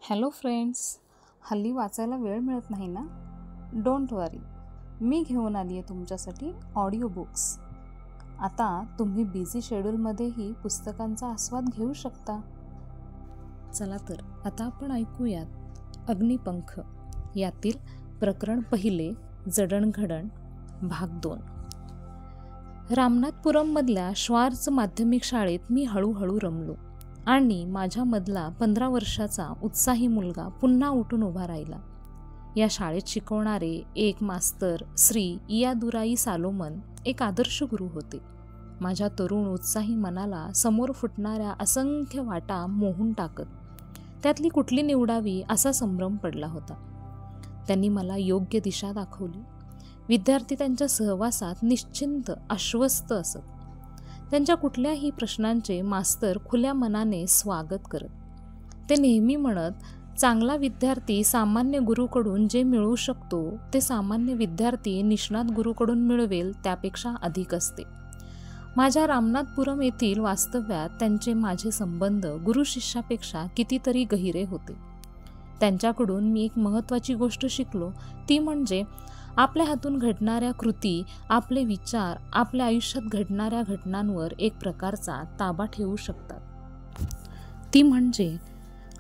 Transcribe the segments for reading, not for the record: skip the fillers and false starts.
Hello friends, हल्ली वाचायला वेळ मिळत नाही ना? डोंट वरी, मी घेऊन आली आहे तुमच्यासाठी ऑडिओ बुक्स. आता तुम्ही बिझी शेड्यूलमध्येही पुस्तकांचा आस्वाद घेऊ शकता. चला तर आता आपण ऐकूयात अग्निपंख यातील प्रकरण पहिले, जडणघडण, भाग 2. रामनाथपुरममधल्या श्वार्च माध्यमिक शाळेत मी हळूहळू रमलो आणि माझ्यामधला 15 वर्षाचा उत्साही मुलगा पुन्हा उठून उभा राहिला. या शाळेत शिकवणारे एक मास्तर श्री इयादुराई सालोमन एक आदर्श गुरु होते. माझ्या तरुण उत्साही मनाला समोर फुटणाऱ्या असंख्य वाटा मोहून टाकत त्यातली कुठली निवडावी असा संभ्रम पडला होता. त्यांनी मला योग्य दिशा दाखवली. विद्यार्थी त्यांच्या सहवासात निश्चिंत आश्वस्त असत. त्यांच्या कुठल्याही प्रश्नांचे मास्तर खुल्या मनाने स्वागत करत. ते नेहमी म्हणत, चांगला विद्यार्थी सामान्य गुरुकडून जे मिळवू शकतो ते सामान्य विद्यार्थी निष्णात गुरुकडून मिळवेल त्यापेक्षा अधिक असते. माझ्या रामनाथपुरम येथील वास्तव्यात त्यांचे माझे संबंध गुरु शिष्यापेक्षा कितीतरी गहिरे होते. त्यांच्याकडून मी एक महत्त्वाची गोष्ट शिकलो, ती म्हणजे आपल्या हातून घडणाऱ्या कृती, आपले विचार आपल्या आयुष्यात घडणाऱ्या घटनांवर एक प्रकारचा ताबा ठेवू शकतात. ती म्हणजे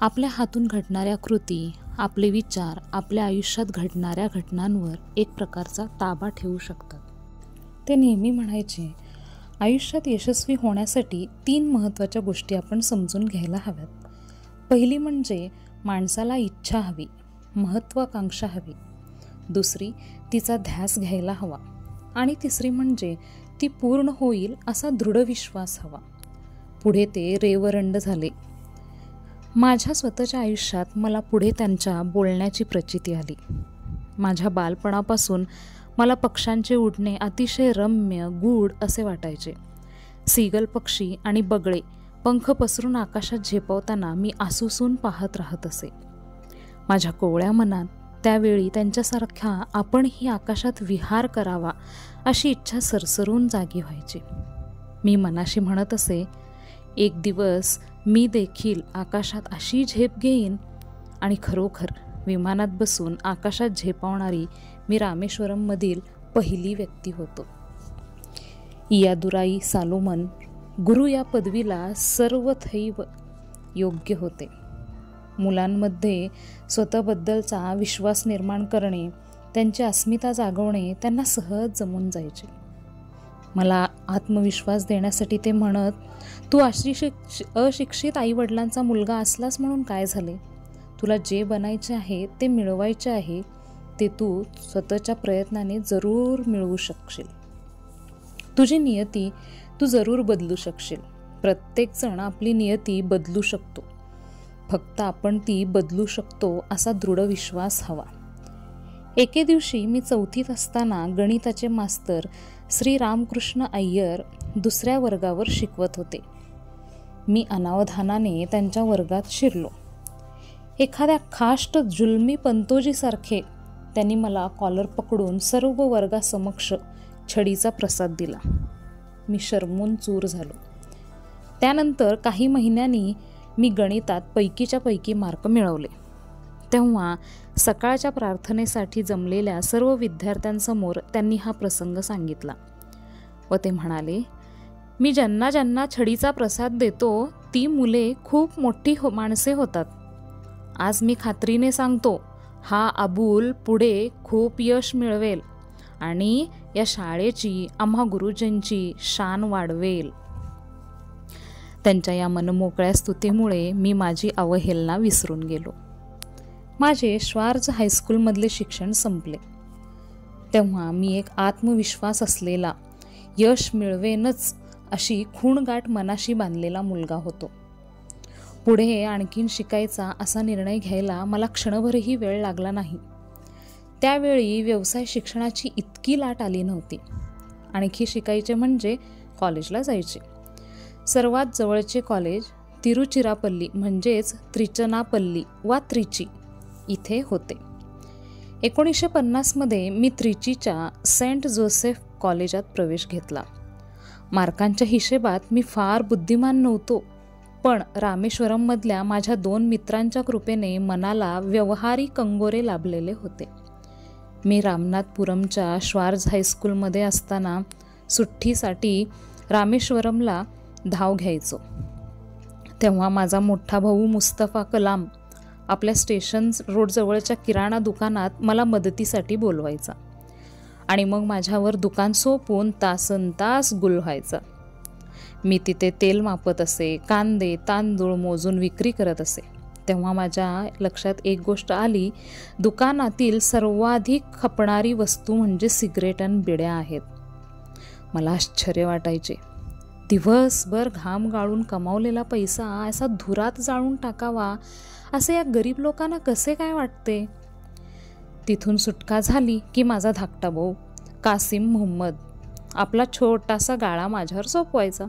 आपल्या हातून घडणाऱ्या कृती, आपले विचार आपल्या आयुष्यात घडणाऱ्या घटनांवर एक प्रकारचा ताबा ठेवू शकतात. ते नेहमी म्हणायचे, आयुष्यात यशस्वी होण्यासाठी 3 महत्त्वाच्या गोष्टी आपण समजून घ्यायला हव्यात. पहिली म्हणजे माणसाला इच्छा हवी, महत्त्वाकांक्षा हवी. दुसरी, तिचा ध्यास घ्यायला हवा. आणि तिसरी म्हणजे ती पूर्ण होईल असा दृढ विश्वास हवा. पुढे ते रेवरंड झाले. माझ्या स्वतःच्या आयुष्यात मला पुढे त्यांच्या बोलण्याची प्रचिती आली. माझ्या बालपणापासून मला पक्ष्यांचे उडणे अतिशय रम्य, गूढ असे वाटायचे. सीगल पक्षी आणि बगळे पंख पसरून आकाशात झेपावताना मी आसूसून पाहत राहत असे. माझ्या कोवळ्या मनात त्यावेळी त्यांच्यासारखा आपणही आकाशात विहार करावा अशी इच्छा सरसरून जागी व्हायची. मी मनाशी म्हणत असे, एक दिवस मी देखील आकाशात अशी झेप घेईन. आणि खरोखर विमानात बसून आकाशात झेपावणारी मी रामेश्वरममधील पहिली व्यक्ती होतो. इयादुराई सालोमन गुरु या पदवीला सर्वथैव योग्य होते. मुलांमध्ये स्वतःबद्दलचा विश्वास निर्माण करणे, त्यांची अस्मिता जागवणे त्यांना सहज जमून जायचे. मला आत्मविश्वास देण्यासाठी ते म्हणत, तू अशिक्षित आईवडिलांचा मुलगा असलास म्हणून काय झाले? तुला जे बनायचे आहे ते मिळवायचे आहे ते तू स्वतःच्या प्रयत्नाने जरूर मिळवू शकशील. तुझी नियती तू जरूर बदलू शकशील. प्रत्येकजण आपली नियती बदलू शकतो, फक्त आपण ती बदलू शकतो असा दृढ विश्वास हवा. एके दिवशी मी 4थीत असताना गणिताचे मास्तर श्री रामकृष्ण अय्यर 2ऱ्या वर्गावर शिकवत होते. मी अनावधानाने त्यांच्या वर्गात शिरलो. एखाद्या खाष्ट जुलमी पंतोजीसारखे त्यांनी मला कॉलर पकडून सर्व वर्गासमक्ष छडीचा प्रसाद दिला. मी शरमून चूर झालो. त्यानंतर काही महिन्यांनी मी गणितात पैकीच्या पैकी मार्क मिळवले. तेव्हा सकाळच्या प्रार्थनेसाठी जमलेल्या सर्व विद्यार्थ्यांसमोर त्यांनी हा प्रसंग सांगितला व ते म्हणाले, मी ज्यांना ज्यांना छडीचा प्रसाद देतो ती मुले खूप मोठी माणसे होतात. आज मी खात्रीने सांगतो, हा अबूल पुढे खूप यश मिळवेल आणि या शाळेची, आम्हा गुरुजींची शान वाढवेल. त्यांच्या या मनमोकळ्या स्तुतीमुळे मी माझी अवहेलना विसरून गेलो. माझे श्वार्च हायस्कूलमधले शिक्षण संपले. तेव्हा मी एक आत्मविश्वास असलेला, यश मिळवेनच अशी खूणगाठ मनाशी बांधलेला मुलगा होतो. पुढे आणखीन शिकायचा असा निर्णय घ्यायला मला क्षणभरही वेळ लागला नाही. त्यावेळी व्यवसाय शिक्षणाची इतकी लाट आली नव्हती. आणखी शिकायचे म्हणजे कॉलेजला जायचे. सर्वात जवळचे कॉलेज तिरुचिरापल्ली म्हणजेच त्रिचनापल्ली वा त्रिची इथे होते. 1950मध्ये मी त्रिचीच्या सेंट जोसेफ कॉलेजात प्रवेश घेतला. मार्कांच्या हिशेबात मी फार बुद्धिमान नव्हतो, पण रामेश्वरममधल्या माझ्या 2 मित्रांच्या कृपेने मनाला व्यवहारी कंगोरे लाभलेले होते. मी रामनाथपुरमच्या श्वार्ज हायस्कूलमध्ये असताना सुट्टीसाठी रामेश्वरमला धाव घ्यायचो. तेव्हा माझा मोठा भाऊ मुस्तफा कलाम आपल्या स्टेशन रोडजवळच्या किराणा दुकानात मला मदतीसाठी बोलवायचा आणि मग माझ्यावर दुकान सोपून तासनतास गुल व्हायचा. मी तिथे तेल मापत असे, कांदे तांदूळ मोजून विक्री करत असे. तेव्हा माझ्या लक्षात एक गोष्ट आली, दुकानातील सर्वाधिक खपणारी वस्तू म्हणजे सिगरेट आणि बिड्या आहेत. मला आश्चर्य वाटायचे. दिवसभर घाम गाळून कमावलेला पैसा असा धुरात जाळून टाकावा असे या गरीब लोकांना कसे काय वाटते. तिथून सुटका झाली की माझा धाकटा भाऊ कासिम मुहम्मद आपला छोटासा गाळा माझ्यावर सोपवायचा.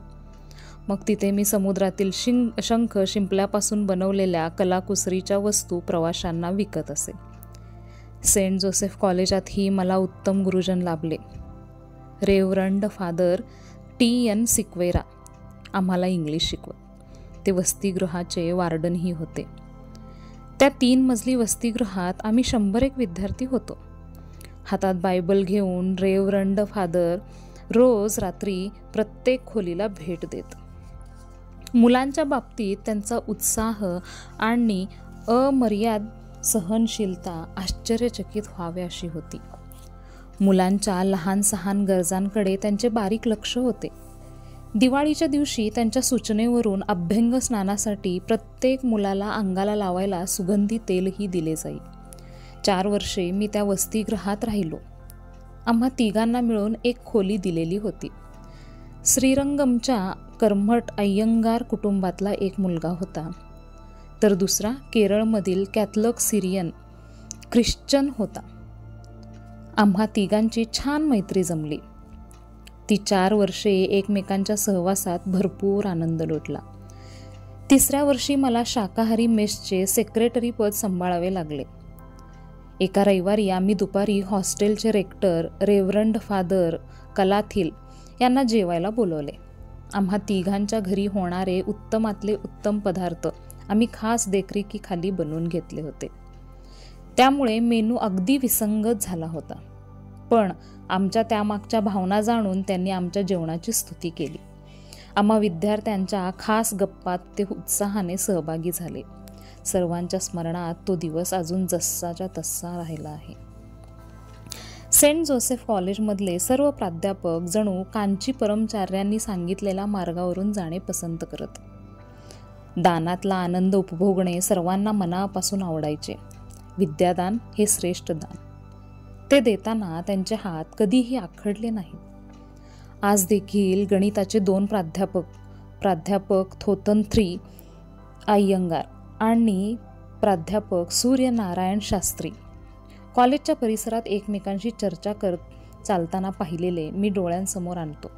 मग तिथे मी समुद्रातील शंख शिंपल्यापासून बनवलेल्या कलाकुसरीच्या वस्तू प्रवाशांना विकत असे. सेंट जोसेफ कॉलेजातही मला उत्तम गुरुजन लाभले. रेव्हरंड फादर TN सिक्वेरा आम्हाला इंग्लिश शिकवत. ते वसतिगृहाचे वार्डनही होते. त्या 3 मजली वसतिगृहात आम्ही 100 विद्यार्थी होतो. हातात बायबल घेऊन रेव्हरंड फादर रोज रात्री प्रत्येक खोलीला भेट देत. मुलांच्या बाबतीत त्यांचा उत्साह आणि अमर्याद सहनशीलता आश्चर्यचकित व्हावे अशी होती. मुलांच्या लहान सहान गरजांकडे त्यांचे बारीक लक्ष होते. दिवाळीच्या दिवशी त्यांच्या सूचनेवरून अभ्यंग स्नानासाठी प्रत्येक मुलाला अंगाला लावायला सुगंधी तेलही दिले जाई. 4 वर्षे मी त्या वसतिगृहात राहिलो. आम्हा 3घांना मिळून एक खोली दिलेली होती. श्रीरंगमच्या कर्मठ अय्यंगार कुटुंबातला एक मुलगा होता, तर दुसरा केरळमधील कॅथलिक सिरियन ख्रिश्चन होता. आम्हा 3घांची छान मैत्री जमली. ती 4 वर्षे एकमेकांच्या सहवासात भरपूर आनंद लुटला. 3ऱ्या वर्षी मला शाकाहारी मेसचे सेक्रेटरी पद सांभाळावे लागले. एका रविवारी आम्ही दुपारी हॉस्टेलचे रेक्टर रेव्हरंड फादर कलाथिल यांना जेवायला बोलवले. आम्हा 3घांच्या घरी होणारे उत्तमातले उत्तम पदार्थ आम्ही खास देखरेखीखाली बनवून घेतले होते. त्यामुळे मेनू अगदी विसंगत झाला होता. पण आमच्या त्यामागच्या भावना जाणून त्यांनी आमच्या जेवणाची स्तुती केली. आम्हा विद्यार्थ्यांच्या खास गप्पात ते उत्साहाने सहभागी झाले. सर्वांच्या स्मरणात तो दिवस अजून जसाच्या तसा राहिला आहे. सेंट जोसेफ कॉलेजमधले सर्व प्राध्यापक जणू कांची परमचार्यांनी सांगितलेल्या मार्गावरून जाणे पसंत करत. दानातला आनंद उपभोगणे सर्वांना मनापासून आवडायचे. विद्यादान हे श्रेष्ठ दान. ते देताना त्यांचे हात कधीही आखडले नाहीत. आज देखील गणिताचे 2 प्राध्यापक थोतनथ्री अय्यंगार आणि प्राध्यापक सूर्यनारायण शास्त्री कॉलेजच्या परिसरात एकमेकांशी चर्चा करत चालताना पाहिलेले मी डोळ्यांसमोर आणतो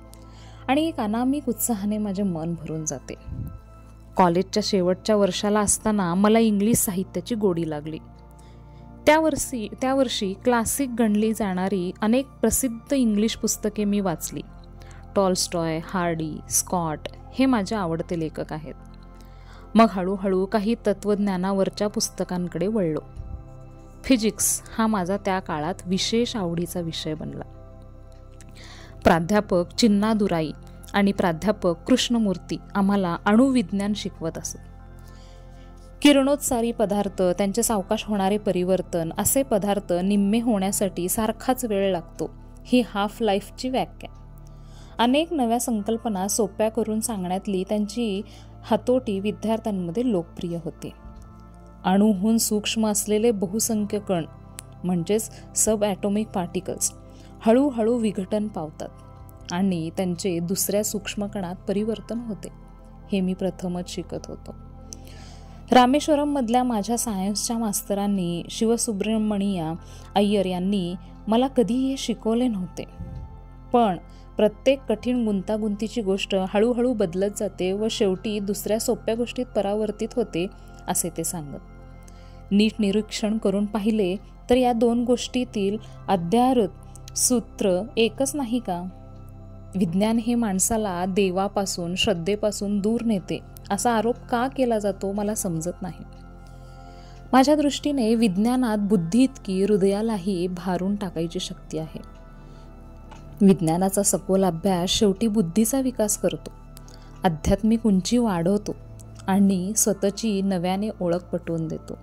आणि एक अनामिक उत्साहाने माझे मन भरून जाते. कॉलेजच्या शेवटच्या वर्षाला असताना मला इंग्लिश साहित्याची गोडी लागली. त्या वर्षी क्लासिक गणली जाणारी अनेक प्रसिद्ध इंग्लिश पुस्तके मी वाचली. टॉलस्टॉय, हार्डी, स्कॉट हे माझे आवडते लेखक आहेत. मग हळूहळू काही तत्त्वज्ञानावरच्या पुस्तकांकडे वळलो. फिजिक्स हा माझा त्या काळात विशेष आवडीचा विषय बनला. प्राध्यापक चिन्नादुराई आणि प्राध्यापक कृष्णमूर्ती आम्हाला अणुविज्ञान शिकवत असत. किरणोत्सारी पदार्थ, त्यांचे सावकाश होणारे परिवर्तन, असे पदार्थ निम्मे होण्यासाठी सारखाच वेळ लागतो, ही हाफ लाईफची व्याख्या. अनेक नव्या संकल्पना सोप्या करून सांगण्यातली त्यांची हातोटी विद्यार्थ्यांमध्ये लोकप्रिय होते. अणूहून सूक्ष्म असलेले बहुसंख्य कण म्हणजेच सब ॲटॉमिक पार्टिकल्स हळूहळू विघटन पावतात आणि त्यांचे दुसऱ्या सूक्ष्म कणात परिवर्तन होते, हे मी प्रथमच शिकत होतो. रामेश्वरममधल्या माझ्या सायन्सच्या मास्तरांनी शिवसुब्रमणिया अय्यर यांनी मला कधीही हे शिकवले नव्हते. पण प्रत्येक कठीण गुंतागुंतीची गोष्ट हळूहळू बदलत जाते व शेवटी दुसऱ्या सोप्या गोष्टीत परावर्तित होते, असे ते सांगत. नीट निरीक्षण करून पाहिले तर या 2 गोष्टीतील अध्याहृत सूत्र एकच नाही का? विज्ञान हे माणसाला देवापासून, श्रद्धेपासून दूर नेते असा आरोप का केला जातो मला समजत नाही. माझ्या दृष्टीने विज्ञानात बुद्धी इतकी हृदयालाही भारून टाकायची शक्ती आहे. विज्ञानाचा सखोल अभ्यास शेवटी बुद्धीचा विकास करतो, आध्यात्मिक उंची वाढवतो आणि स्वतःची नव्याने ओळख पटवून देतो.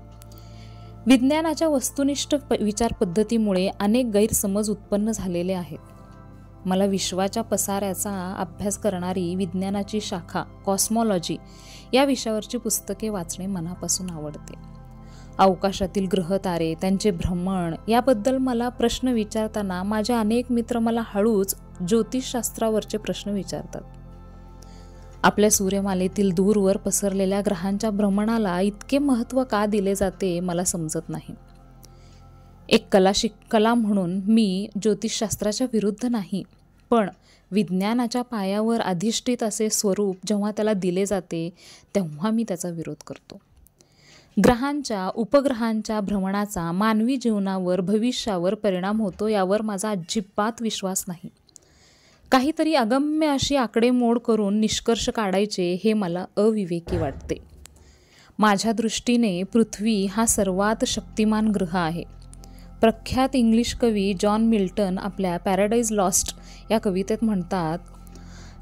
विज्ञानाच्या वस्तुनिष्ठ विचार पद्धतीमुळे अनेक गैरसमज उत्पन्न झालेले आहेत. मला विश्वाच्या पसाऱ्याचा अभ्यास करणारी विज्ञानाची शाखा कॉस्मॉलॉजी या विषयावरची पुस्तके वाचणे मनापासून आवडते. अवकाशातील ग्रहतारे, त्यांचे भ्रमण याबद्दल मला प्रश्न विचारताना माझे अनेक मित्र मला हळूच ज्योतिषशास्त्रावरचे प्रश्न विचारतात. आपल्या सूर्यमालेतील दूरवर पसरलेल्या ग्रहांच्या भ्रमणाला इतके महत्त्व का दिले जाते मला समजत नाही. एक कला म्हणून मी ज्योतिषशास्त्राच्या विरुद्ध नाही, पण विज्ञानाच्या पायावर अधिष्ठित असे स्वरूप जेव्हा त्याला दिले जाते तेव्हा मी त्याचा विरोध करतो. ग्रहांच्या उपग्रहांच्या भ्रमणाचा मानवी जीवनावर भविष्यावर परिणाम होतो यावर माझा अजिबात विश्वास नाही. काहीतरी अगम्य अशी आकडेमोड करून निष्कर्ष काढायचे हे मला अविवेकी वाटते. माझ्या दृष्टीने पृथ्वी हा सर्वात शक्तिमान ग्रह आहे. प्रख्यात इंग्लिश कवी जॉन मिल्टन आपल्या पॅराडाईज लॉस्ट या कवितेत म्हणतात,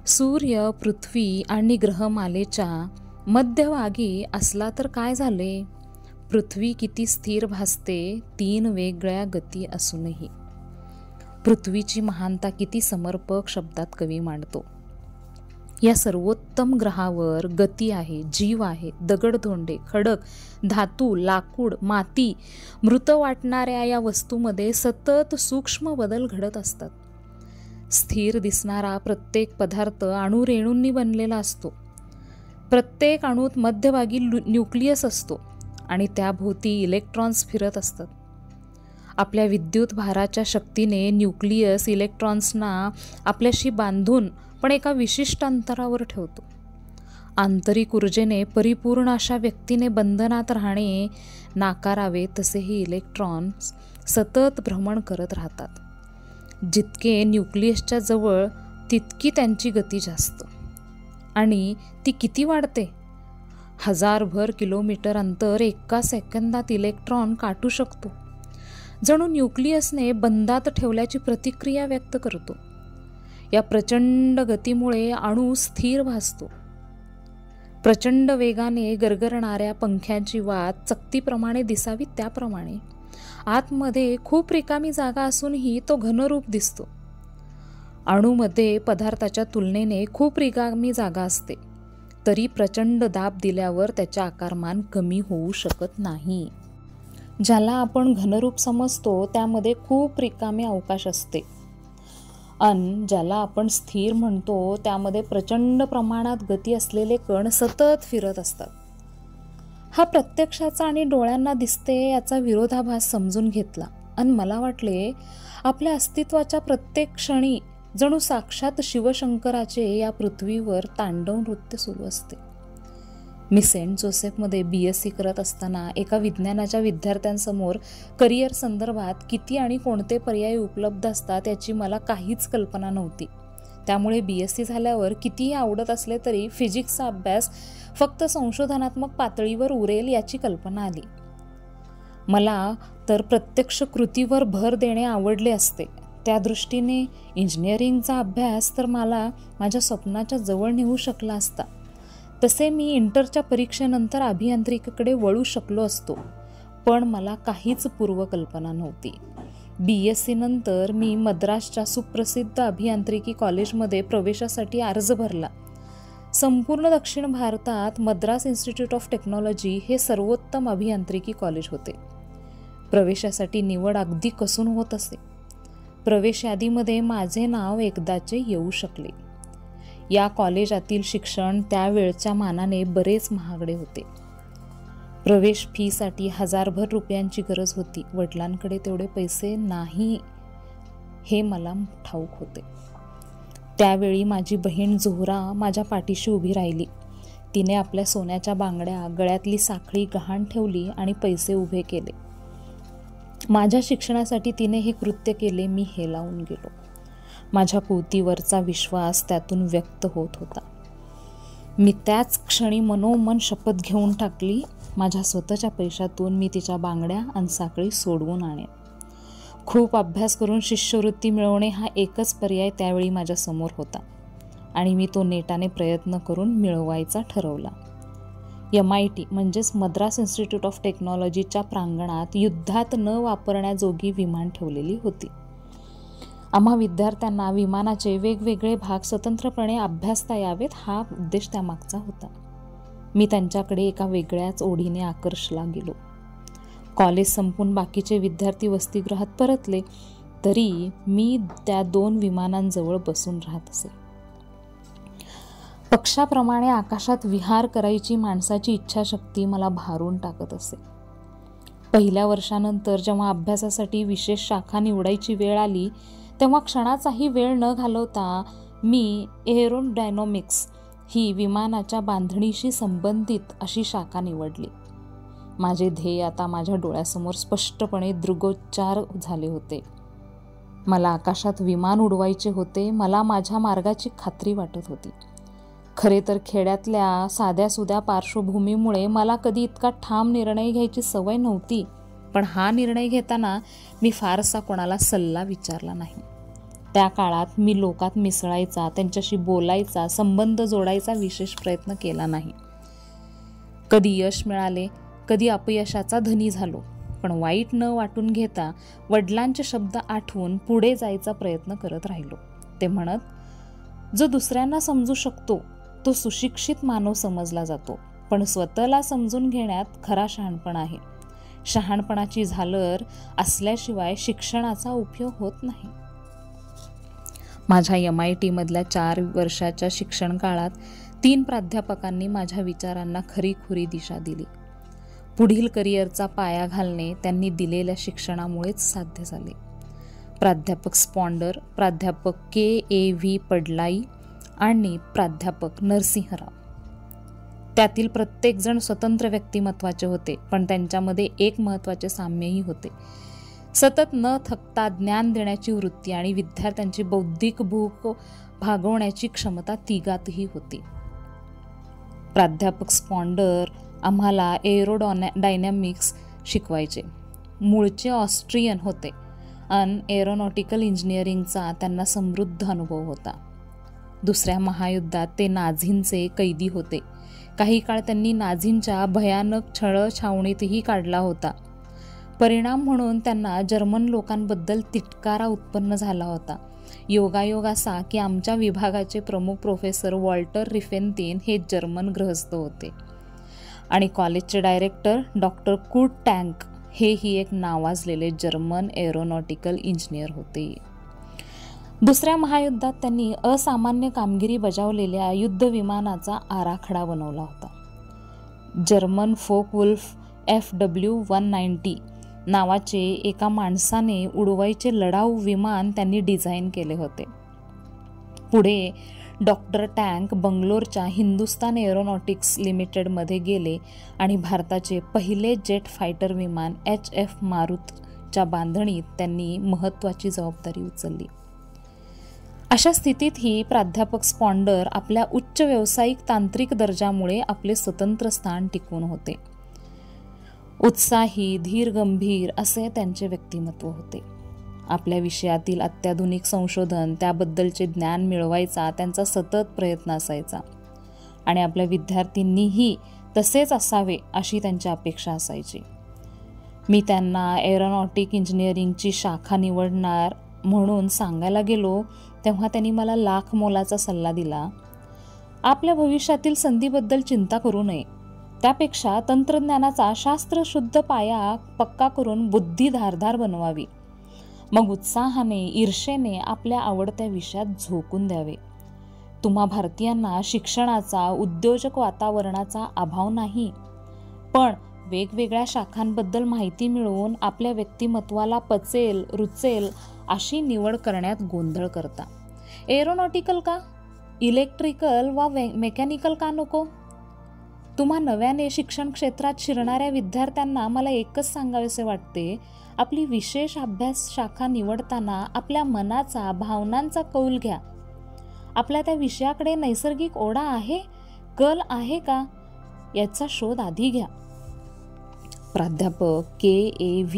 सूर्य पृथ्वी आणि ग्रहमालेच्या मध्यभागी असला तर काय झाले? पृथ्वी किती स्थिर भासते 3 वेगळ्या गती असूनही. पृथ्वीची महानता किती समर्पक शब्दात कवी मांडतो. या सर्वोत्तम ग्रहावर गती आहे, जीव आहे. दगडधोंडे, खडक, धातू, लाकूड, माती, मृत वाटणाऱ्या या वस्तूमध्ये सतत सूक्ष्म बदल घडत असतात. स्थिर दिसणारा प्रत्येक पदार्थ अणुरेणूंनी बनलेला असतो. प्रत्येक अणूत मध्यभागी न्यूक्लियस असतो आणि त्याभोवती इलेक्ट्रॉन्स फिरत असतात. आपल्या विद्युत भाराच्या शक्तीने न्यूक्लियस इलेक्ट्रॉन्सना आपल्याशी बांधून पण एका विशिष्ट अंतरावर ठेवतो. आंतरिक ऊर्जेने परिपूर्ण अशा व्यक्तीने बंधनात राहणे नाकारावे तसे हे इलेक्ट्रॉन्स सतत भ्रमण करत राहतात. जितके न्यूक्लियसच्या जवळ तितकी त्यांची गती जास्त. आणि ती किती वाढते? 1000 किलोमीटर अंतर एका सेकंदात इलेक्ट्रॉन काटू शकतो. जणू न्यूक्लियसने बंधात ठेवल्याची प्रतिक्रिया व्यक्त करतो. या प्रचंड गतीमुळे अणू स्थिर भासतो. प्रचंड वेगाने गरगरणाऱ्या पंख्याची वात चकतीप्रमाणे दिसावी त्याप्रमाणे आतमध्ये खूप रिकामी जागा असूनही तो घनरूप दिसतो. अणूमध्ये पदार्थाच्या तुलनेने खूप रिकामी जागा असते, तरी प्रचंड दाब दिल्यावर त्याचे आकारमान कमी होऊ शकत नाही. ज्याला आपण घनरूप समजतो त्यामध्ये खूप रिकामे अवकाश असते. ज्याला आपण स्थिर म्हणतो त्यामध्ये प्रचंड प्रमाणात गती असलेले कण सतत फिरत असतात. हा प्रत्यक्षाचा आणि डोळ्यांना दिसते याचा विरोधाभास समजून घेतला आणि मला वाटले आपल्या अस्तित्वाच्या प्रत्येक क्षणी जणू साक्षात शिवशंकराचे या पृथ्वीवर तांडव नृत्य सुरू असते. मी सेंट जोसेफमध्ये BSc करत असताना एका विज्ञानाच्या विद्यार्थ्यांसमोर करिअर संदर्भात किती आणि कोणते पर्याय उपलब्ध असतात याची मला काहीच कल्पना नव्हती. त्यामुळे BSc झाल्यावर कितीही आवडत असले तरी फिजिक्सचा अभ्यास फक्त संशोधनात्मक पातळीवर उरेल याची कल्पना आली. मला तर प्रत्यक्ष कृतीवर भर देणे आवडले असते. त्या दृष्टीने इंजिनिअरिंगचा अभ्यास तर मला माझ्या स्वप्नाच्या जवळ नेऊ शकला असता. तसे मी इंटरच्या परीक्षेनंतर अभियांत्रिकीकडे वळू शकलो असतो, पण मला काहीच पूर्वकल्पना नव्हती. BSc नंतर मी मद्रासच्या सुप्रसिद्ध अभियांत्रिकी कॉलेजमध्ये प्रवेशासाठी अर्ज भरला. संपूर्ण दक्षिण भारतात मद्रास इन्स्टिट्यूट ऑफ टेक्नॉलॉजी हे सर्वोत्तम अभियांत्रिकी कॉलेज होते. प्रवेशासाठी निवड अगदी कसून होत असे. प्रवेश यादीमध्ये माझे नाव एकदाचे येऊ शकले. या कॉलेजातील शिक्षण त्यावेळच्या मानाने बरेच महागडे होते. प्रवेश फीसाठी 1000 रुपयांची गरज होती. वडिलांकडे तेवढे पैसे नाही हे मला ठाऊक होते. त्यावेळी माझी बहीण जोहरा माझ्या पाठीशी उभी राहिली. तिने आपल्या सोन्याच्या बांगड्या, गळ्यातली साखळी गहाण ठेवली आणि पैसे उभे केले. माझ्या शिक्षणासाठी तिने हे कृत्य केले. मी हेलावून गेलो. माझ्या पोतीवरचा विश्वास त्यातून व्यक्त होत होता. मी त्याच क्षणी मनोमन शपथ घेऊन टाकली, माझ्या स्वतःच्या पैशातून मी तिच्या बांगड्या आणि साखळी सोडवून आणेन. खूप अभ्यास करून शिष्यवृत्ती मिळवणे हा एकच पर्याय त्यावेळी माझ्यासमोर होता आणि मी तो नेटाने प्रयत्न करून मिळवायचा ठरवला. MIT म्हणजेच मद्रास इन्स्टिट्यूट ऑफ टेक्नॉलॉजीच्या प्रांगणात युद्धात न वापरण्याजोगी विमान ठेवलेली होती. आम्हा विद्यार्थ्यांना विमानाचे वेगवेगळे भाग स्वतंत्रपणे अभ्यासता यावेत हा उद्देश त्यामागचा होता. मी त्यांच्याकडे एका वेगळ्याच ओढीने आकर्षला गेलो. कॉलेज संपून बाकीचे विद्यार्थी वसतिगृहात परतले तरी मी त्या 2 विमानांजवळ बसून राहत असे. पक्षाप्रमाणे आकाशात विहार करायची माणसाची इच्छाशक्ती मला भारून टाकत असे. पहिल्या वर्षानंतर जेव्हा अभ्यासासाठी विशेष शाखा निवडायची वेळ आली तेव्हा क्षणाचाही वेळ न घालवता मी एरोडायनॉमिक्स ही विमानाच्या बांधणीशी संबंधित अशी शाखा निवडली. माझे ध्येय आता माझ्या डोळ्यासमोर स्पष्टपणे दृग्गोचर झाले होते. मला आकाशात विमान उडवायचे होते. मला माझ्या मार्गाची खात्री वाटत होती. खरे तर खेड्यातल्या साध्यासुध्या पार्श्वभूमीमुळे मला कधी इतका ठाम निर्णय घ्यायची सवय नव्हती. पण हा निर्णय घेताना मी फारसा कोणाला सल्ला विचारला नाही. त्या काळात मी लोकात मिसळायचा, त्यांच्याशी बोलायचा, संबंध जोडायचा विशेष प्रयत्न केला नाही. कधी यश मिळाले, कधी अपयशाचा धनी झालो, पण वाईट न वाटून घेता वडिलांचे शब्द आठवून पुढे जायचा प्रयत्न करत राहिलो. ते म्हणत, जो दुसऱ्यांना समजू शकतो तो सुशिक्षित मानव समजला जातो, पण स्वतःला समजून घेण्यात खरा शहाणपण आहे. शहाणपणाची झालर असल्याशिवाय शिक्षणाचा उपयोग होत नाही. माझ्या MIT मधल्या 4 वर्षाच्या शिक्षण काळात 3 प्राध्यापकांनी माझ्या विचारांना खरीखुरी दिशा दिली. पुढील करिअरचा पाया घालणे त्यांनी दिलेल्या शिक्षणामुळेच साध्य झाले. प्राध्यापक स्पॉन्डर, प्राध्यापक KAV पडलाई आणि प्राध्यापक नरसिंहराव. त्यातील प्रत्येकजण स्वतंत्र व्यक्तिमत्वाचे होते, पण त्यांच्यामध्ये एक महत्त्वाचे साम्यही होते. सतत न थकता ज्ञान देण्याची वृत्ती आणि विद्यार्थ्यांची बौद्धिक भूक भागवण्याची क्षमता तिघातही होती. प्राध्यापक स्पॉन्डर आम्हाला एरोडायनॅमिक्स शिकवायचे. मूळचे ऑस्ट्रियन होते आणि एरोनॉटिकल इंजिनिअरिंगचा त्यांना समृद्ध अनुभव होता. दुसऱ्या महायुद्धात ते नाझींचे कैदी होते. काही काळ त्यांनी नाझींच्या भयानक छळछावणीतही काढला होता. परिणाम म्हणून त्यांना जर्मन लोकांबद्दल तिटकारा उत्पन्न झाला होता. योगायोग असा की आमच्या विभागाचे प्रमुख प्रोफेसर वॉल्टर रिफेन्तीन हे जर्मन गृहस्थ होते आणि कॉलेजचे डायरेक्टर डॉक्टर कुर्ट टँक हेही एक नावाजलेले जर्मन एरोनॉटिकल इंजिनियर होते. दुसऱ्या महायुद्धात त्यांनी असामान्य कामगिरी बजावलेल्या युद्धविमानाचा आराखडा बनवला होता. जर्मन फोकवुल्फ FW-190 नावाचे एका माणसाने उडवायचे लढाऊ विमान त्यांनी डिझाईन केले होते. पुढे डॉक्टर टँक बंगलोरच्या हिंदुस्तान एरोनॉटिक्स लिमिटेडमध्ये गेले आणि भारताचे पहिले जेट फायटर विमान HF मारुतच्या बांधणीत त्यांनी महत्त्वाची जबाबदारी उचलली. अशा स्थितीतही प्राध्यापक स्पॉन्डर आपल्या उच्च व्यावसायिक तांत्रिक दर्जामुळे आपले स्वतंत्र स्थान टिकवून होते. उत्साही, धीर गंभीर असे त्यांचे व्यक्तिमत्व होते. आपल्या विषयातील अत्याधुनिक संशोधन, त्याबद्दलचे ज्ञान मिळवायचा त्यांचा सतत प्रयत्न असायचा आणि आपल्या विद्यार्थ्यांनीही तसेच असावे अशी त्यांची अपेक्षा असायची. मी त्यांना एरोनॉटिक इंजिनिअरिंगची शाखा निवडणार म्हणून सांगायला गेलो तेव्हा त्यांनी मला लाख मोलाचा सल्ला दिला. आपल्या भविष्यातील संधीबद्दल चिंता करू नये, त्यापेक्षा तंत्रज्ञानाचा शास्त्रशुद्ध पाया पक्का करून बुद्धी धारदार बनवावी. मग उत्साहाने, ईर्षेने आपल्या आवडत्या विषयात झोकून द्यावे. तुम्हा भारतीयांना शिक्षणाचा, उद्योजक वातावरणाचा अभाव नाही, पण वेगवेगळ्या शाखांबद्दल माहिती मिळवून आपल्या व्यक्तिमत्वाला पचेल, रुचेल अशी निवड करण्यात गोंधळ करता. एरोनॉटिकल का? इलेक्ट्रिकल वा मेकॅनिकल का नको? तुम्हा नव्याने शिक्षण क्षेत्रात शिरणाऱ्या विद्यार्थ्यांना मला एकच सांगावेसे वाटते, आपली विशेष अभ्यास शाखा निवडताना आपल्या मनाचा, भावनांचा कौल घ्या. आपल्या त्या विषयाकडे नैसर्गिक ओढा आहे कल आहे का याचा शोध आधी घ्या. प्राध्यापक KAV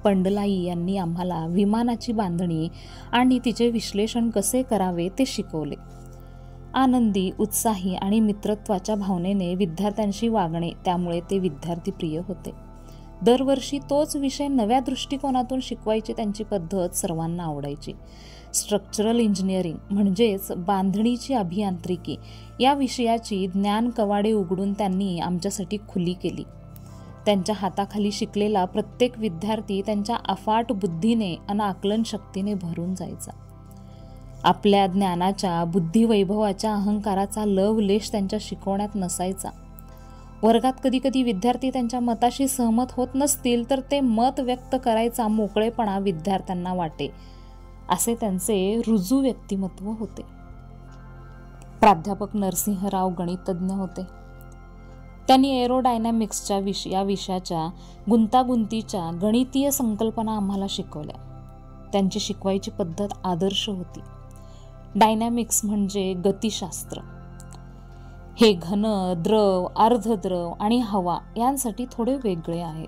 पंडलाई यांनी आम्हाला विमानाची बांधणी आणि तिचे विश्लेषण कसे करावे ते शिकवले. आनंदी, उत्साही आणि मित्रत्वाच्या भावनेने विद्यार्थ्यांशी वागणे, त्यामुळे ते विद्यार्थी प्रिय होते. दरवर्षी तोच विषय नव्या दृष्टिकोनातून शिकवायची त्यांची पद्धत सर्वांना आवडायची. स्ट्रक्चरल इंजिनिअरिंग म्हणजेच बांधणीची अभियांत्रिकी या विषयाची ज्ञान कवाडे उघडून त्यांनी आमच्यासाठी खुली केली. त्यांच्या हाताखाली शिकलेला प्रत्येक विद्यार्थी त्यांच्या अफाट बुद्धीने आणि आकलन शक्तीने भरून जायचा. आपल्या ज्ञानाच्या, बुद्धिवैभवाच्या, अहंकाराचा लवलेश त्यांच्या शिकवण्यात नसायचा. वर्गात कधीकधी विद्यार्थी त्यांच्या मताशी सहमत होत नसतील तर ते मत व्यक्त करायचा मोकळेपणा विद्यार्थ्यांना वाटे, असे त्यांचे रुजू व्यक्तिमत्व होते. प्राध्यापक नरसिंहराव गणितज्ञ होते. त्यांनी एरोडायनॅमिक्सच्या या विषयाच्या गुंतागुंतीच्या गणितीय संकल्पना आम्हाला शिकवल्या. त्यांची शिकवायची पद्धत आदर्श होती. डायनॅमिक्स म्हणजे गतिशास्त्र. हे घन, द्रव, अर्धद्रव आणि हवा यांसाठी थोडे वेगळे आहे.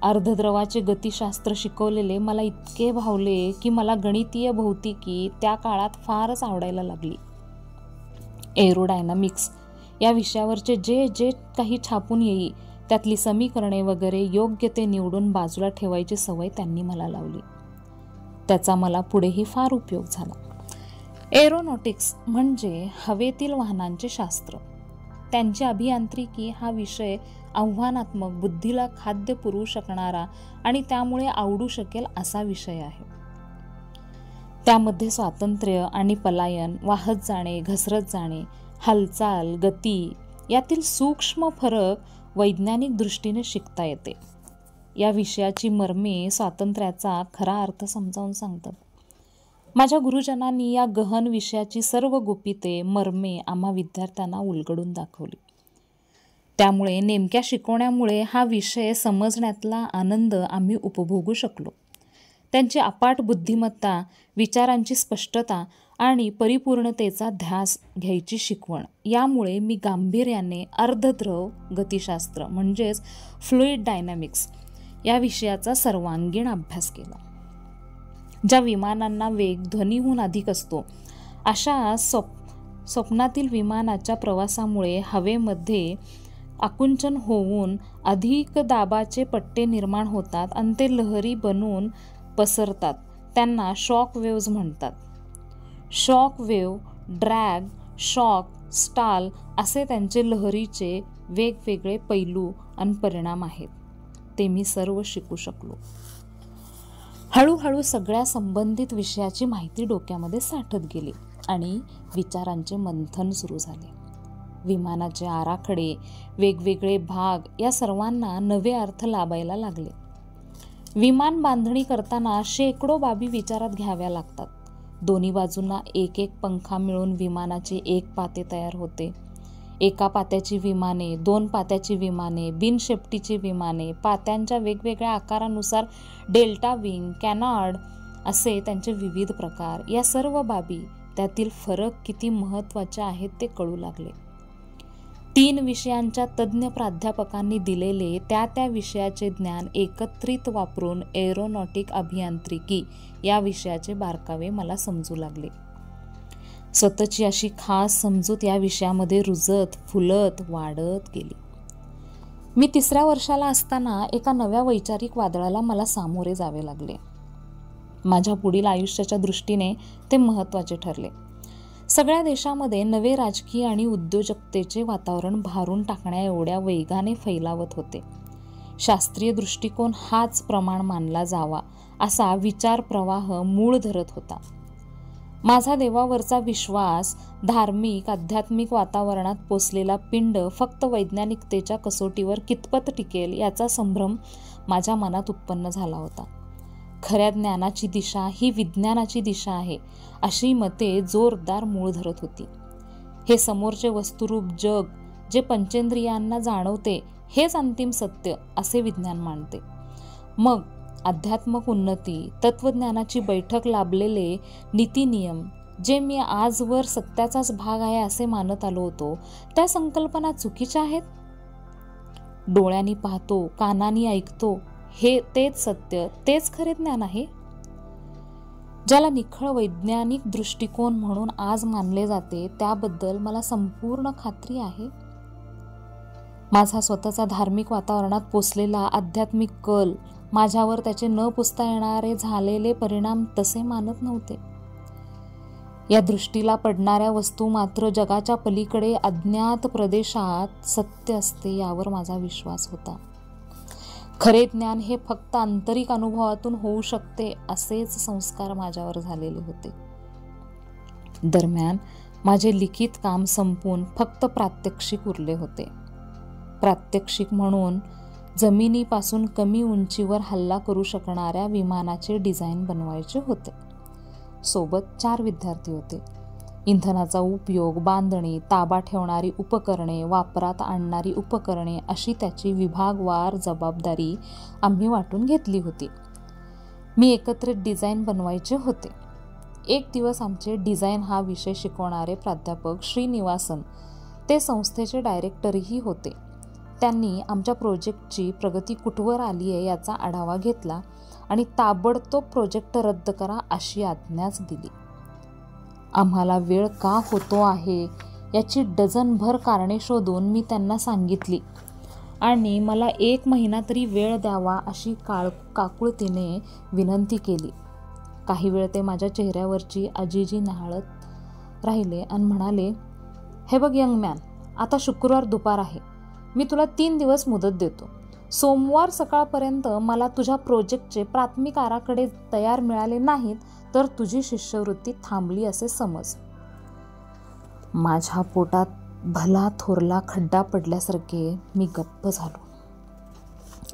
अर्धद्रवाचे गतिशास्त्र शिकवलेले मला इतके भावले की मला गणितीय भौतिकी त्या काळात फारच आवडायला लागली. एरोडायनॅमिक्स या विषयावरचे जे जे काही छापून येई त्यातली समीकरणे वगैरे योग्य ते निवडून बाजूला ठेवायची सवय त्यांनी मला लावली. त्याचा मला पुढेही फार उपयोग झाला. एरोनॉटिक्स म्हणजे हवेतील वाहनांचे शास्त्र. त्यांची अभियांत्रिकी हा विषय आव्हानात्मक, बुद्धीला खाद्य पुरवू शकणारा आणि त्यामुळे आवडू शकेल असा विषय आहे. त्यामध्ये स्वातंत्र्य आणि पलायन, वाहत जाणे, घसरत जाणे, हालचाल, गती यातील सूक्ष्म फरक वैज्ञानिक दृष्टीने शिकता येते. या विषयाची मर्मे स्वातंत्र्याचा खरा अर्थ समजावून सांगतात. माझ्या गुरुजनांनी या गहन विषयाची सर्व गुपिते, मर्मे आम्हा विद्यार्थ्यांना उलगडून दाखवली. त्यामुळे नेमक्या शिकवण्यामुळे हा विषय समजण्यातला आनंद आम्ही उपभोगू शकलो. त्यांची अपाट बुद्धिमत्ता, विचारांची स्पष्टता आणि परिपूर्णतेचा ध्यास घ्यायची शिकवण यामुळे मी गांभीर्याने अर्धद्रव गतिशास्त्र म्हणजेच फ्लुइड डायनॅमिक्स या विषयाचा सर्वांगीण अभ्यास केला. ज्या विमानांना वेग ध्वनीहून अधिक असतो अशा स्वप्नातील विमानाच्या प्रवासामुळे हवेमध्ये आकुंचन होऊन अधिक दाबाचे पट्टे निर्माण होतात आणि ते लहरी बनून पसरतात. त्यांना शॉक वेव्ज म्हणतात. Shock wave, drag, shock, stall असे त्यांचे लहरीचे वेगवेगळे पैलू आणि परिणाम आहेत. ते मी सर्व शिकू शकलो. हळूहळू सगळ्या संबंधित विषयाची माहिती डोक्यामध्ये साठत गेली आणि विचारांचे मंथन सुरू झाले. विमानाचे आराखडे, वेगवेगळे भाग या सर्वांना नवे अर्थ लाभायला लागले. विमान बांधणी करताना शेकडो बाबी विचारात घ्याव्या लागतात. दोन्ही बाजूंना एक एक पंखा मिळून विमानाचे एक पाते तयार होते. एका पात्याची विमाने, दोन पात्याची विमाने, बिनशेपटीची विमाने, पात्यांच्या वेगवेगळ्या आकारानुसार डेल्टा विंग, कॅनॉर्ड असे त्यांचे विविध प्रकार, या सर्व बाबी, त्यातील फरक किती महत्त्वाचे आहेत ते कळू लागले. 3 विषयांच्या तज्ज्ञ प्राध्यापकांनी दिलेले त्या विषयाचे ज्ञान एकत्रित वापरून एरोनॉटिक अभियांत्रिकी या विषयाचे बारकावे मला समजू लागले. स्वतःची अशी खास समजूत या विषयामध्ये रुजत, फुलत, वाढत गेली. मी 3ऱ्या वर्षाला असताना एका नव्या वैचारिक वादळाला मला सामोरे जावे लागले. माझ्या पुढील आयुष्याच्या दृष्टीने ते महत्त्वाचे ठरले. सगळ्या देशामध्ये नवे राजकीय आणि उद्योजकतेचे वातावरण भारून टाकण्या एवढ्या वेगाने फैलावत होते. शास्त्रीय दृष्टिकोन हाच प्रमाण मानला जावा असा विचार प्रवाह मूळ धरत होता. माझा देवावरचा विश्वास, धार्मिक आध्यात्मिक वातावरणात पोचलेला पिंड फक्त वैज्ञानिकतेच्या कसोटीवर कितपत टिकेल याचा संभ्रम माझ्या मनात उत्पन्न झाला होता. खऱ्या ज्ञानाची दिशा ही विज्ञानाची दिशा आहे अशी मते जोरदार मूळ धरत होती. हे समोरचे वस्तुरूप जग जे पंचेंद्रियांना जाणवते हेच अंतिम सत्य असे विज्ञान मानते. मग अध्यात्मक उन्नती, तत्वज्ञानाची बैठक लाभलेले नीतिनियम जे मी आजवर सत्याचाच भाग आहे असे मानत आलो होतो, त्या संकल्पना चुकीच्या आहेत? डोळ्यांनी पाहतो, कानांनी ऐकतो, तेच सत्य, तेच खरे ज्ञान आहे? ज्याला निखळ वैज्ञानिक दृष्टिकोन म्हणून आज मानले जाते, त्याबद्दल मला संपूर्ण खात्री आहे. माझा स्वतःचा धार्मिक वातावरणात पोसलेला आध्यात्मिक कल माझ्यावर त्याचे न पुसता येणारे झालेले परिणाम तसे मानत नव्हते. या दृष्टीला पडणाऱ्या वस्तू मात्र जगाच्या पलीकडे अज्ञात प्रदेशात सत्य असते यावर माझा विश्वास होता. खरे ज्ञान हे फक्त आंतरिक अनुभवातून होऊ शकते असेच संस्कार माझ्यावर झालेले होते. दरम्यान माझे लिखित काम संपून फक्त प्रात्यक्षिक उरले होते. प्रात्यक्षिक म्हणून जमिनीपासून कमी उंचीवर हल्ला करू शकणाऱ्या विमानाचे डिझाईन बनवायचे होते. सोबत 4 विद्यार्थी होते. इंधनाचा उपयोग, बांधणी, ताबा ठेवणारी उपकरणे, वापरात आणणारी उपकरणे अशी त्याची विभागवार जबाबदारी आम्ही वाटून घेतली होती. मी एकत्रित डिझाईन बनवायचे होते. एक दिवस आमचे डिझाईन हा विषय शिकवणारे प्राध्यापक श्रीनिवासन, ते संस्थेचे डायरेक्टरही होते. त्यांनी आमच्या प्रोजेक्टची प्रगती कुठवर आली आहे याचा आढावा घेतला आणि ताबडतोब प्रोजेक्ट रद्द करा अशी आज्ञाच दिली. आम्हाला वेळ का होतो आहे याची डझनभर कारणे शोधून मी त्यांना सांगितली आणि मला 1 महिना तरी वेळ द्यावा अशी काकुळतीने विनंती केली. काही वेळ ते माझ्या चेहऱ्यावरची आजीजी न्याहाळत राहिले आणि म्हणाले, हे बघ यंग मॅन, आता शुक्रवार दुपार आहे. मी तुला 3 दिवस मुदत देतो. सोमवार सकाळपर्यंत मला तुझ्या प्रोजेक्टचे प्राथमिक आराखडे तयार मिळाले नाहीत तर तुझी शिष्यवृत्ती थांबली असे समज. माझ्या पोटात भला थोरला खड्डा पडल्यासारखे मी गप्प झालो.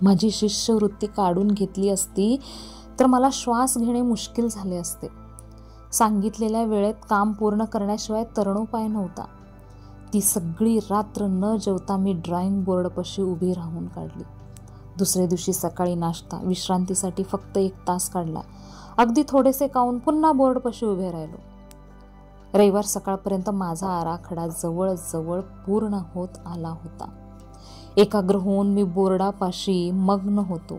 माझी शिष्यवृत्ती काढून घेतली असती तर मला श्वास घेणे मुश्किल झाले असते. सांगितलेल्या वेळेत काम पूर्ण करण्याशिवाय तरणोपाय नव्हता. ती सगळी रात्र न जेवता मी ड्रॉइंग बोर्डपाशी उभी राहून काढली. दुसऱ्या दिवशी सकाळी नाश्ता, विश्रांतीसाठी फक्त 1 तास काढला. अगदी थोडेसे खाऊन पुन्हा बोर्डपाशी उभे राहिलो. रविवार सकाळपर्यंत माझा आराखडा जवळजवळ पूर्ण होत आला होता. एकाग्र होऊन मी बोर्डापाशी मग्न होतो.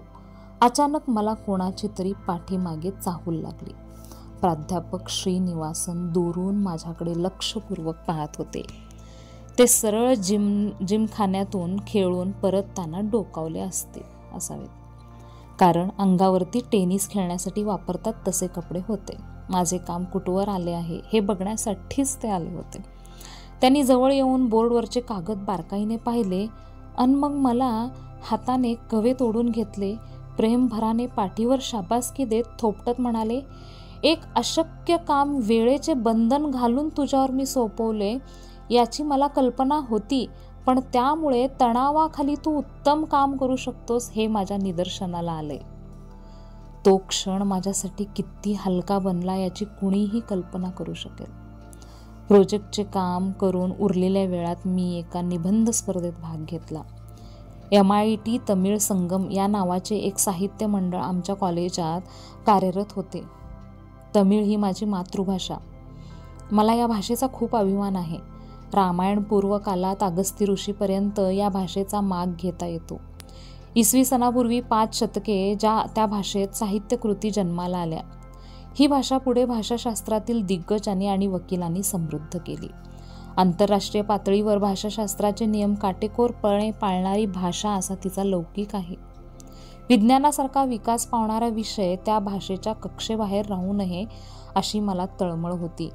अचानक मला कोणाची तरी पाठीमागे चाहूल लागली. प्राध्यापक श्रीनिवासन दूरून माझ्याकडे लक्षपूर्वक पाहत होते. ते सरळ जिमखान्यातून खेळून परतताना डोकावले असावेत, कारण अंगावरती टेनिस खेळण्यासाठी वापरतात तसे कपडे होते. माझे काम कुठवर आले आहे हे बघण्यासाठीच ते आले होते. त्यांनी जवळ येऊन बोर्डवरचे कागद बारकाईने पाहिले आणि मग मला हाताने कवे तोडून घेतले. प्रेमभराने पाठीवर शाबासकी देत थोपटत म्हणाले, एक अशक्य काम वेळेचे बंधन घालून तुझ्यावर मी सोपवले याची मला कल्पना होती, पण त्यामुळे तणावाखाली तू उत्तम काम करू शकतोस हे माझ्या निदर्शनाला आले. तो क्षण माझ्यासाठी किती हलका बनला याची कुणीही कल्पना करू शकेल. प्रोजेक्टचे काम करून उरलेल्या वेळात मी एका निबंध स्पर्धेत भाग घेतला. MIT तमिळ संगम या नावाचे एक साहित्य मंडळ आमच्या कॉलेजात कार्यरत होते. तमिळ ही माझी मातृभाषा. मला या भाषेचा खूप अभिमान आहे. रामायण पूर्व कालात अगस्ती ऋषीपर्यंत या भाषेचा माग घेता येतो. इसवी सनापूर्वी 5 शतके त्या भाषेत साहित्यकृती जन्माला आल्या. ही भाषा पुढे भाषाशास्त्रातील दिग्गजांनी आणि वकिलांनी समृद्ध केली. आंतरराष्ट्रीय पातळीवर भाषाशास्त्राचे नियम काटेकोरपणे पाळणारी भाषा असा तिचा लौकिक आहे. विज्ञानासारखा विकास पावणारा विषय त्या भाषेच्या कक्षेबाहेर राहू नये अशी मला तळमळ होती.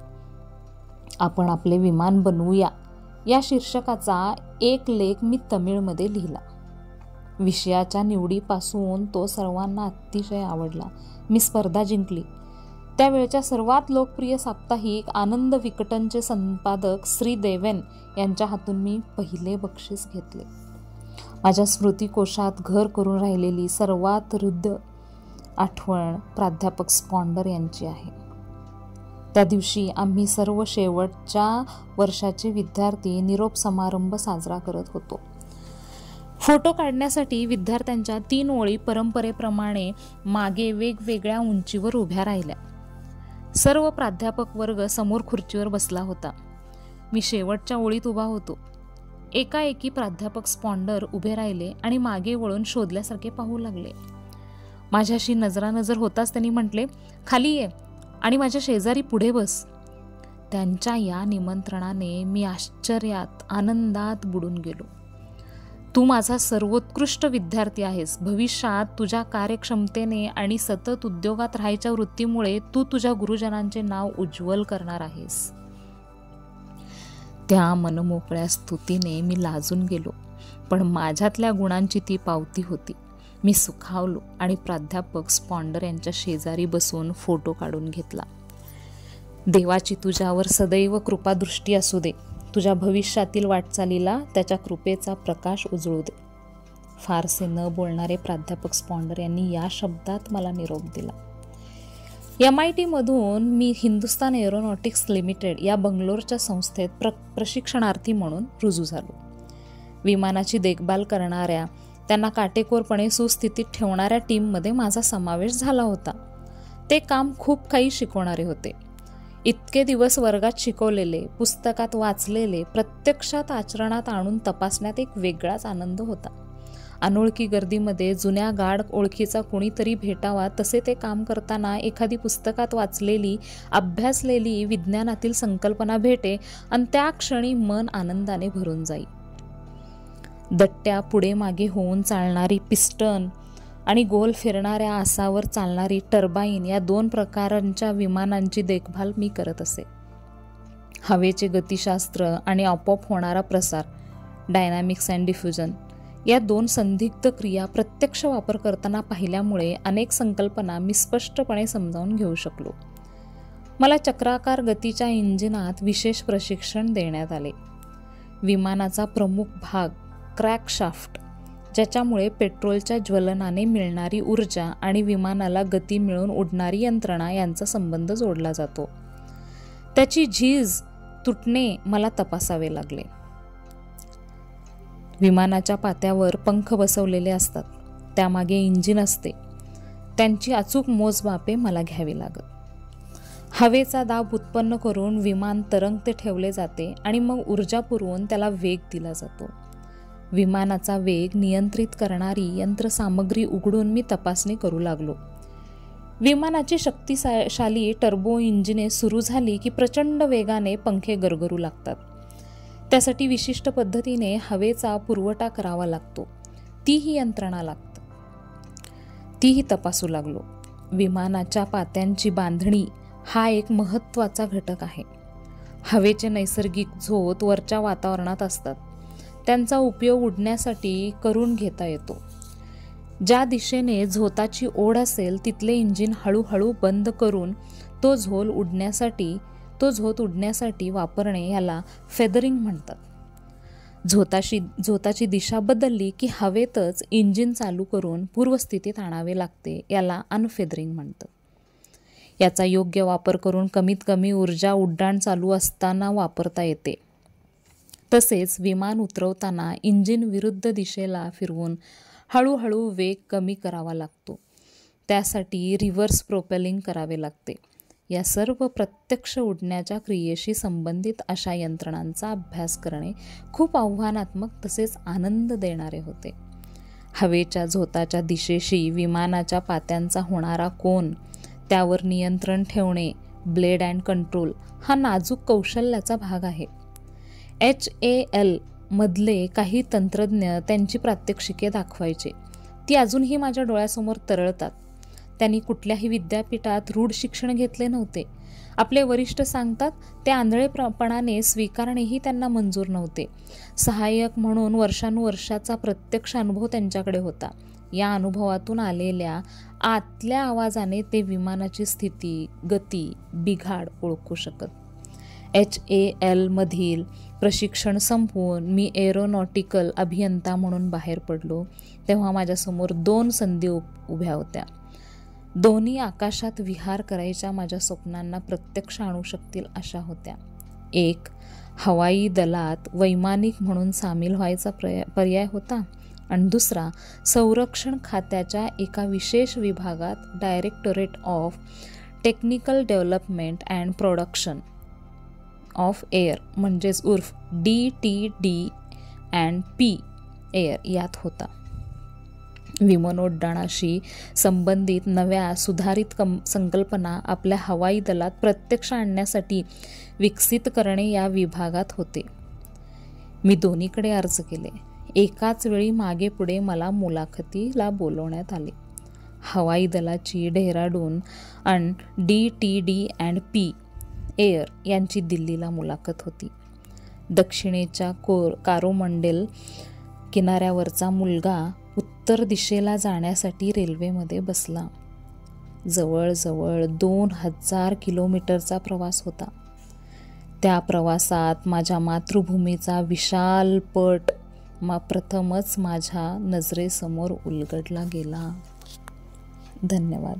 आपण आपले विमान बनवूया या शीर्षकाचा एक लेख मी तमिळमध्ये लिहिला. विषयाच्या निवडीपासून तो सर्वांना अतिशय आवडला. मी स्पर्धा जिंकली. त्यावेळच्या सर्वात लोकप्रिय साप्ताहिक आनंद विकटनचे संपादक श्री देवेन यांच्या हातून मी पहिले बक्षीस घेतले. माझ्या स्मृतिकोशात घर करून राहिलेली सर्वात हृद्य आठवण प्राध्यापक स्पॉन्डर यांची आहे. त्या दिवशी आम्ही सर्व शेवटच्या वर्षाचे विद्यार्थी निरोप समारंभ साजरा करत होतो. फोटो काढण्यासाठी विद्यार्थ्यांच्या 3 ओळी परंपरेप्रमाणे मागे वेगवेगळ्या उंचीवर उभ्या राहिल्या. सर्व प्राध्यापक वर्ग समोर खुर्चीवर बसला होता. मी शेवटच्या ओळीत उभा होतो. एकाएकी प्राध्यापक स्पॉन्डर उभे राहिले आणि मागे वळून शोधल्यासारखे पाहू लागले. माझ्याशी नजरानजर होताच त्यांनी म्हटले, खाली ये आणि माझ्या शेजारी पुढे बस. त्यांच्या या निमंत्रणाने मी आश्चर्यात, आनंदात बुडून गेलो. तू माझा सर्वोत्कृष्ट विद्यार्थी आहेस. भविष्यात तुझ्या कार्यक्षमतेने आणि सतत उद्योगात राहायच्या वृत्तीमुळे तू तुझ्या गुरुजनांचे नाव उज्ज्वल करणार आहेस. त्या मनमोकळ्या स्तुतीने मी लाजून गेलो, पण माझ्यातल्या गुणांची ती पावती होती. मी सुखावलो आणि प्राध्यापक स्पॉन्डर यांच्या शेजारी बसून फोटो काढून घेतला. देवाची तुझ्यावर सदैव कृपादृष्टी असू दे. तुझ्या भविष्यातील वाटचालीला त्याच्या कृपेचा प्रकाश उजळू दे. फारसे न बोलणारे प्राध्यापक स्पॉन्डर यांनी या शब्दात मला निरोप दिला. MIT मधून मी हिंदुस्तान एरोनॉटिक्स लिमिटेड या बंगलोरच्या संस्थेत प्रशिक्षणार्थी म्हणून रुजू झालो. विमानाची देखभाल करणाऱ्या, त्यांना काटेकोरपणे सुस्थितीत ठेवणाऱ्या टीममध्ये माझा समावेश झाला होता. ते काम खूप काही शिकवणारे होते. इतके दिवस वर्गात शिकवलेले, पुस्तकात वाचलेले प्रत्यक्षात आचरणात आणून तपासण्यात एक वेगळाच आनंद होता. अनोळखी गर्दीमध्ये जुन्या गाढ ओळखीचा कोणीतरी भेटावा, तसे ते काम करताना एखादी पुस्तकात वाचलेली, अभ्यासलेली विज्ञानातील संकल्पना भेटे आणि त्या क्षणी मन आनंदाने भरून जाई. दट्ट्या पुढे मागे होऊन चालणारी पिस्टन आणि गोल फिरणाऱ्या आसावर चालणारी टर्बाईन या 2 प्रकारांच्या विमानांची देखभाल मी करत असे. हवेचे गतिशास्त्र आणि आपोआप होणारा प्रसार, डायनॅमिक्स अँड डिफ्युजन या 2 संदिग्ध क्रिया प्रत्यक्ष वापर करताना पाहिल्यामुळे अनेक संकल्पना मी स्पष्टपणे समजावून घेऊ शकलो. मला चक्राकार गतीच्या इंजिनात विशेष प्रशिक्षण देण्यात आले. विमानाचा प्रमुख भाग क्रॅकशाफ्ट, ज्याच्यामुळे पेट्रोलच्या ज्वलनाने मिळणारी ऊर्जा आणि विमानाला गती मिळून उडणारी यंत्रणा यांचा संबंध जोडला जातो. त्याची झीज तुटणे मला तपासावे लागले. विमानाच्या पात्यावर पंख बसवलेले असतात, त्यामागे इंजिन असते. त्यांची अचूक मोजमापे मला घ्यावी लागत. हवेचा दाब उत्पन्न करून विमान तरंगते ठेवले जाते आणि मग ऊर्जा पुरवून त्याला वेग दिला जातो. विमानाचा वेग नियंत्रित करणारी यंत्रसामग्री उघडून मी तपासणी करू लागलो. विमानाची शक्तिशाली टर्बो इंजिने सुरू झाली की प्रचंड वेगाने पंखे गरगरू लागतात. त्यासाठी विशिष्ट पद्धतीने हवेचा पुरवठा करावा लागतो. तीही यंत्रणा लागते. तीही तपासू लागलो. विमानाच्या पात्यांची बांधणी हा एक महत्त्वाचा घटक आहे. हवेचे नैसर्गिक झोत वरच्या वातावरणात असतात. त्यांचा उपयोग उडण्यासाठी करून घेता येतो. ज्या दिशेने झोताची ओढ असेल तिथले इंजिन हळूहळू बंद करून तो झोत उडण्यासाठी वापरणे याला फेदरिंग म्हणतात. झोताची दिशा बदलली की हवेतच इंजिन चालू करून पूर्वस्थितीत आणावे लागते, याला अनफेदरिंग म्हणतात. याचा योग्य वापर करून कमीत कमी ऊर्जा उड्डाण चालू असताना वापरता येते. तसेच विमान उतरवताना इंजिन विरुद्ध दिशेला फिरवून हळूहळू वेग कमी करावा लागतो. त्यासाठी रिव्हर्स प्रोपेलिंग करावे लागते. या सर्व प्रत्यक्ष उडण्याच्या क्रियेशी संबंधित अशा यंत्रणांचा अभ्यास करणे खूप आव्हानात्मक तसेच आनंद देणारे होते. हवेच्या झोताच्या दिशेशी विमानाच्या पात्यांचा होणारा कोन, त्यावर नियंत्रण ठेवणे, ब्लेड अँड कंट्रोल हा नाजूक कौशल्याचा भाग आहे. HAL मधले काही तंत्रज्ञ त्यांची प्रात्यक्षिके दाखवायचे. ती अजूनही माझ्या डोळ्यासमोर तरळतात. त्यांनी कुठल्याही विद्यापीठात रूढ शिक्षण घेतले नव्हते. आपले वरिष्ठ सांगतात ते आंधळेपणाने स्वीकारणेही त्यांना मंजूर नव्हते. सहाय्यक म्हणून वर्षानुवर्षाचा प्रत्यक्ष अनुभव त्यांच्याकडे होता. या अनुभवातून आलेल्या आतल्या आवाजाने ते विमानाची स्थिती, गती, बिघाड ओळखू शकत. HAL मधील प्रशिक्षण संपवून मी एरोनॉटिकल अभियंता म्हणून बाहेर पडलो तेव्हा माझ्यासमोर 2 संधी उभ्या होत्या. दोन्ही आकाशात विहार करायच्या माझ्या स्वप्नांना प्रत्यक्ष आणू शकतील अशा होत्या. एक, हवाई दलात वैमानिक म्हणून सामील व्हायचा पर्याय होता आणि दुसरा, संरक्षण खात्याच्या एका विशेष विभागात directorate of technical development and production of air म्हणजेच उर्फ DTD&P एअर यात होता. विमानोड्डाणाशी संबंधित नव्या सुधारित संकल्पना आपल्या हवाई दलात प्रत्यक्ष आणण्यासाठी विकसित करणे या विभागात होते. मी दोन्हीकडे अर्ज केले. एकाच वेळी मागे पुढे मला मुलाखतीला बोलवण्यात आले. हवाई दलाची डेहराडून आणि DTD&P एअर यांची दिल्लीला मुलाखत होती. दक्षिणेच्या कारोमंडेल किनाऱ्यावरचा मुलगा उत्तर दिशेला जाण्यासाठी रेल्वेमध्ये बसला. जवळजवळ 2000 किलोमीटरचा प्रवास होता. त्या प्रवासात माझ्या मातृभूमीचा विशाल पट प्रथमच माझ्या नजरेसमोर उलगडला गेला. धन्यवाद.